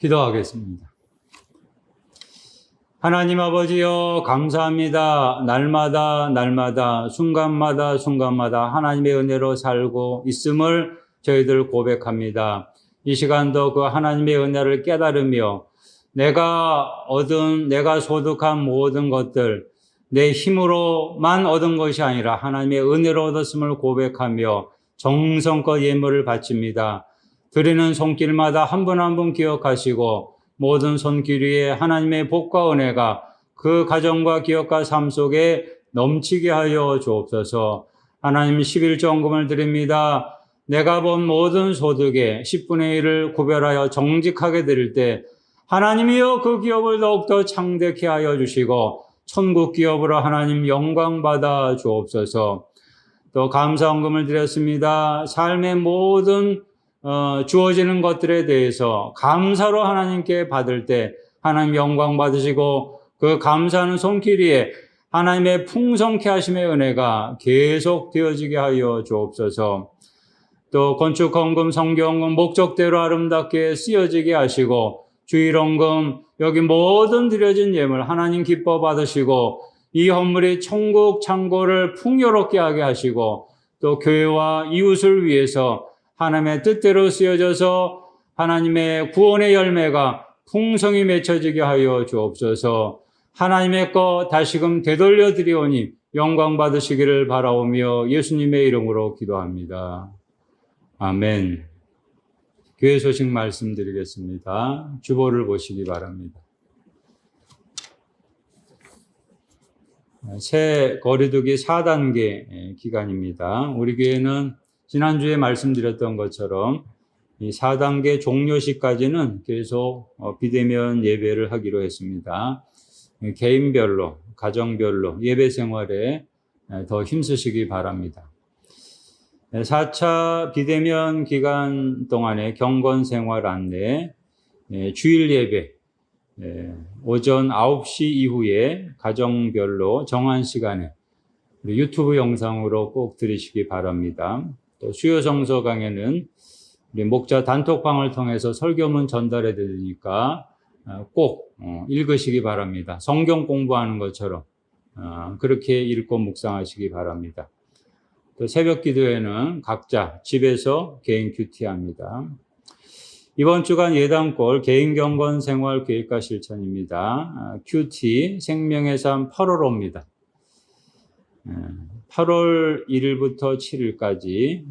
기도하겠습니다. 하나님 아버지여 감사합니다. 날마다 순간마다 하나님의 은혜로 살고 있음을 저희들 고백합니다. 이 시간도 그 하나님의 은혜를 깨달으며 내가 소득한 모든 것들 내 힘으로만 얻은 것이 아니라 하나님의 은혜로 얻었음을 고백하며 정성껏 예물을 바칩니다. 드리는 손길마다 한 분 한 분 기억하시고 모든 손길 위에 하나님의 복과 은혜가 그 가정과 기업과 삶 속에 넘치게 하여 주옵소서. 하나님 11조원금을 드립니다. 내가 본 모든 소득의 10분의 1을 구별하여 정직하게 드릴 때 하나님이여 그 기업을 더욱더 창대케 하여 주시고 천국 기업으로 하나님 영광 받아 주옵소서. 또 감사원금을 드렸습니다. 삶의 모든 주어지는 것들에 대해서 감사로 하나님께 받을 때 하나님 영광 받으시고 그 감사하는 손길 위에 하나님의 풍성케 하심의 은혜가 계속 되어지게 하여 주옵소서. 또 건축헌금, 성경헌금 목적대로 아름답게 쓰여지게 하시고 주일헌금 여기 모든 드려진 예물 하나님 기뻐 받으시고 이 헌물이 천국 창고를 풍요롭게 하게 하시고 또 교회와 이웃을 위해서 하나님의 뜻대로 쓰여져서 하나님의 구원의 열매가 풍성히 맺혀지게 하여 주옵소서. 하나님의 것 다시금 되돌려 드리오니 영광 받으시기를 바라오며 예수님의 이름으로 기도합니다. 아멘. 교회 소식 말씀드리겠습니다. 주보를 보시기 바랍니다. 새 거리두기 4단계 기간입니다. 우리 교회는 지난주에 말씀드렸던 것처럼 이 4단계 종료시까지는 계속 비대면 예배를 하기로 했습니다. 개인별로, 가정별로 예배 생활에 더 힘쓰시기 바랍니다. 4차 비대면 기간 동안의 경건 생활 안내, 주일 예배, 오전 9시 이후에 가정별로 정한 시간에 유튜브 영상으로 꼭 들으시기 바랍니다. 또 수요 성서 강에는 우리 목자 단톡방을 통해서 설교문 전달해 드리니까 꼭 읽으시기 바랍니다. 성경 공부하는 것처럼 그렇게 읽고 묵상하시기 바랍니다. 또 새벽 기도에는 각자 집에서 개인 큐티합니다. 이번 주간 예단골 개인 경건 생활 계획과 실천입니다. 큐티 생명의 삶 8월호입니다. 8월 1일부터 7일까지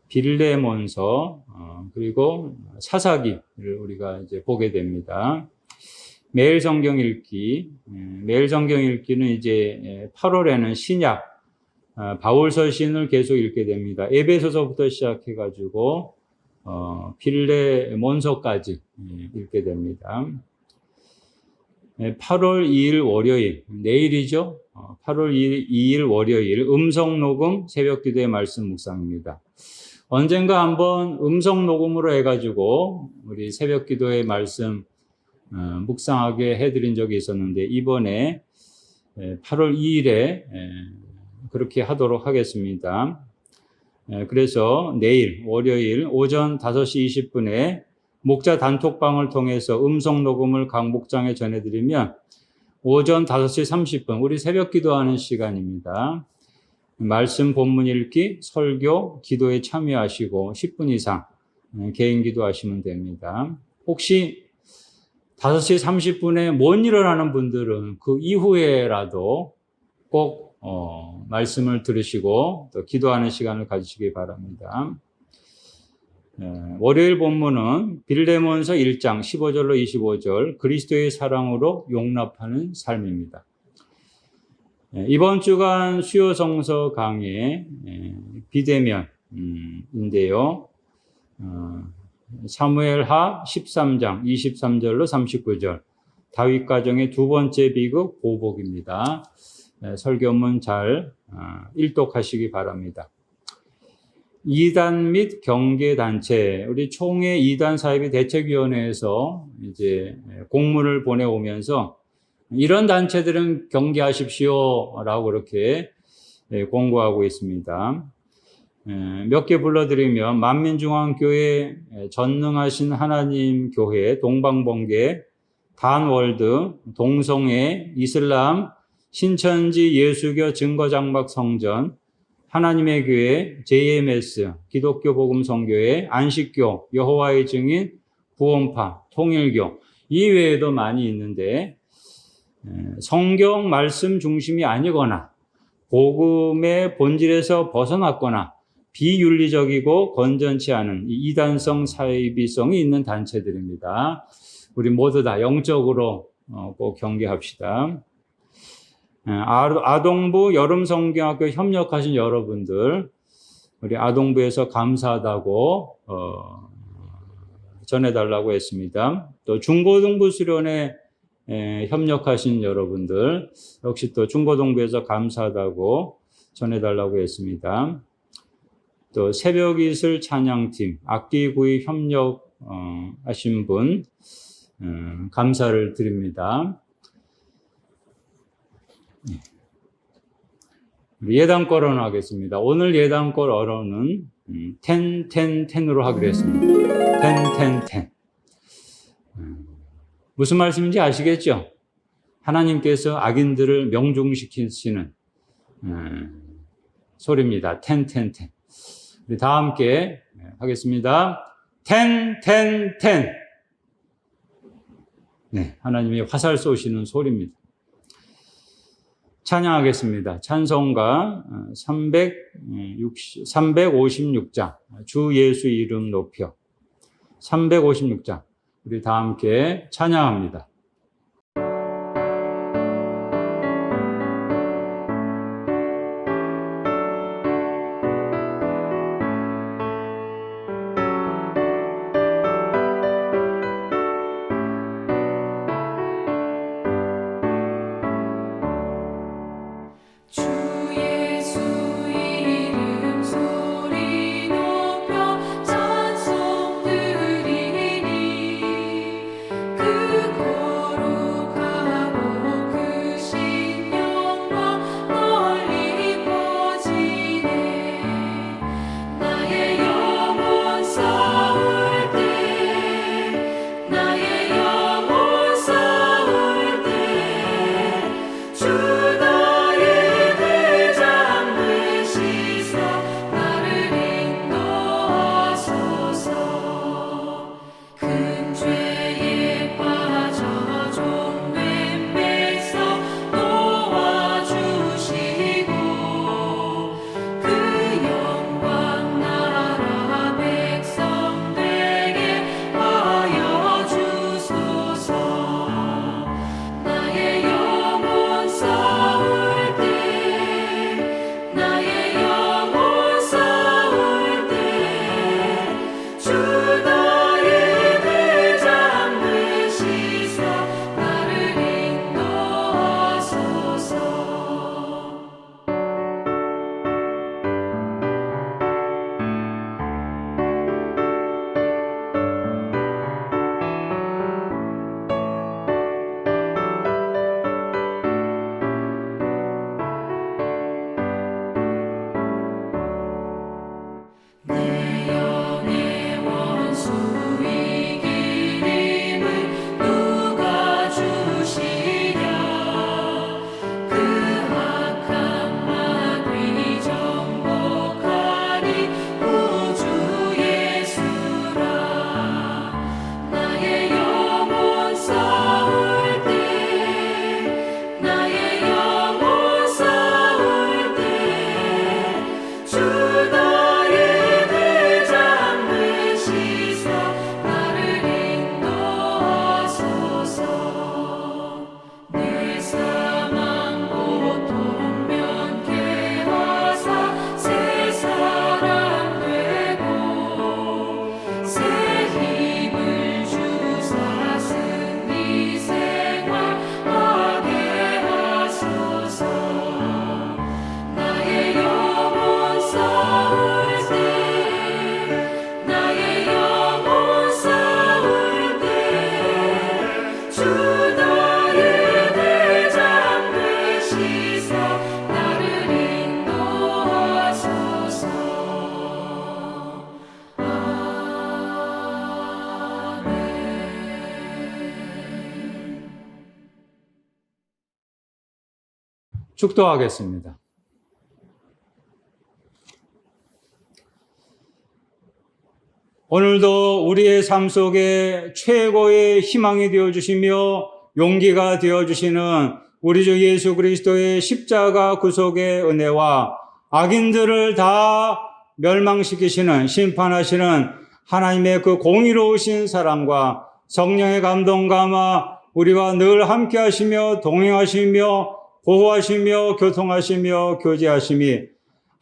빌레몬서 그리고 사사기를 우리가 이제 보게 됩니다. 매일 성경 읽기, 매일 성경 읽기는 이제 8월에는 신약 바울서 신을 계속 읽게 됩니다. 에베소서부터 시작해가지고 빌레몬서까지 읽게 됩니다. 8월 2일 월요일, 내일이죠. 8월 2일 월요일 음성 녹음 새벽 기도의 말씀 묵상입니다. 언젠가 한번 음성 녹음으로 해가지고 우리 새벽 기도의 말씀 묵상하게 해드린 적이 있었는데 이번에 8월 2일에 그렇게 하도록 하겠습니다. 그래서 내일 월요일 오전 5시 20분에 목자 단톡방을 통해서 음성 녹음을 각 목장에 전해드리면 오전 5시 30분 우리 새벽 기도하는 시간입니다. 말씀 본문 읽기, 설교, 기도에 참여하시고 10분 이상 개인 기도하시면 됩니다. 혹시 5시 30분에 못 일어나는 분들은 그 이후에라도 꼭 말씀을 들으시고 또 기도하는 시간을 가지시기 바랍니다. 월요일 본문은 빌레몬서 1장 15절로 25절 그리스도의 사랑으로 용납하는 삶입니다. 이번 주간 수요 성서 강의 비대면인데요. 사무엘하 13장 23절로 39절 다윗 가정의 두 번째 비극 보복입니다. 설교문 잘 일독하시기 바랍니다. 이단 및 경계단체, 우리 총회 이단 사이비 대책위원회에서 이제 공문을 보내오면서 이런 단체들은 경계하십시오 라고 그렇게 공고하고 있습니다. 몇 개 불러드리면 만민중앙교회, 전능하신 하나님 교회, 동방번개, 단월드, 동성애, 이슬람, 신천지 예수교 증거장막 성전, 하나님의 교회, JMS, 기독교 복음성교회, 안식교, 여호와의 증인, 구원파, 통일교, 이 외에도 많이 있는데 성경 말씀 중심이 아니거나 복음의 본질에서 벗어났거나 비윤리적이고 건전치 않은 이단성 사이비성이 있는 단체들입니다. 우리 모두 다 영적으로 꼭 경계합시다. 아동부 여름성경학교 협력하신 여러분들, 우리 아동부에서 감사하다고 전해달라고 했습니다. 또 중고등부 수련회 협력하신 여러분들, 역시 또 중고등부에서 감사하다고 전해달라고 했습니다. 또 새벽이슬 찬양팀, 악기 구입 협력하신 분, 감사를 드립니다. 예단권 언어 하겠습니다. 오늘 예단권 언어는 10으로 하기로 했습니다. 10. 무슨 말씀인지 아시겠죠? 하나님께서 악인들을 명중시키시는 소리입니다. 10. 우리 다 함께 하겠습니다. 10. 네, 하나님이 화살 쏘시는 소리입니다. 찬양하겠습니다. 찬송가 356장 주 예수 이름 높여 356장 우리 다 함께 찬양합니다. 주 예수 이름 소리 높여 찬송 드리니 그곳 축도하겠습니다. 오늘도 우리의 삶 속에 최고의 희망이 되어주시며 용기가 되어주시는 우리 주 예수 그리스도의 십자가 구속의 은혜와 악인들을 다 멸망시키시는 심판하시는 하나님의 그 공의로우신 사랑과 성령의 감동감화 우리와 늘 함께 하시며 동행하시며 보호하시며 교통하시며 교제하심이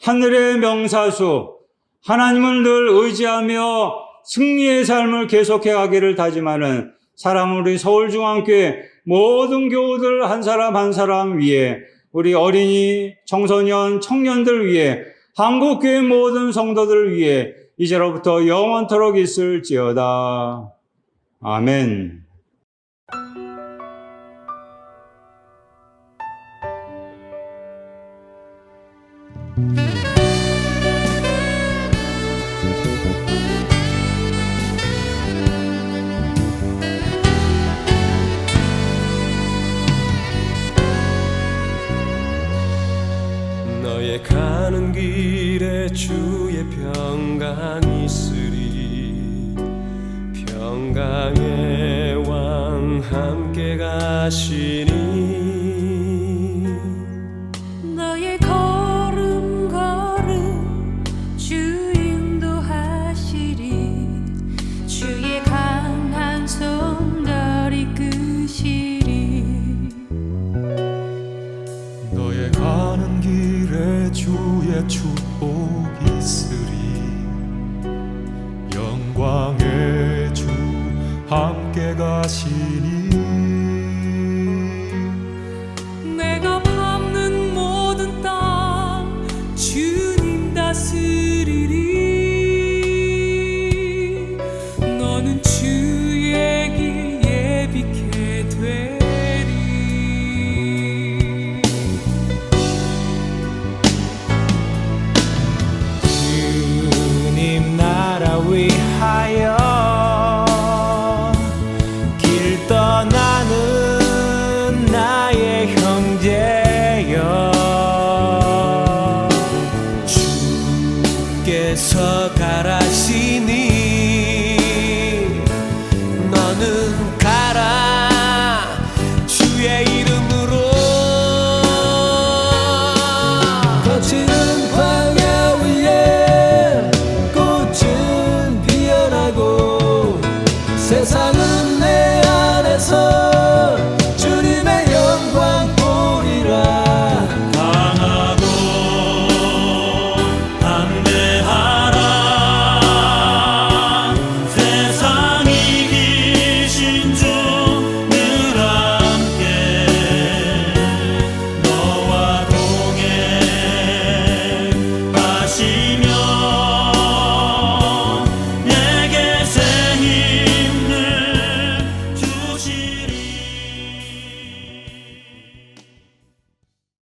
하늘의 명사수 하나님을 늘 의지하며 승리의 삶을 계속해 가기를 다짐하는 사랑하는 우리 서울중앙교회 모든 교우들 한 사람 한 사람 위에 우리 어린이, 청소년, 청년들 위해 한국교회 모든 성도들 위해 이제로부터 영원토록 있을지어다. 아멘. 너의 가는 길에 주의 평강이 있으리 평강의 왕 함께 가시니 너의 걸음 걸음 주 인도하시리 주의 강한 손 널 이끄시리 너의 가는 길에 주의 축복 있으리 영광의 주 함께 가시니 내가 밟는 모든 땅 주님 다스리리 너는 주의 길 예비케 되리 주님 나라 위하여 길 떠나는 나의 형제여 주께서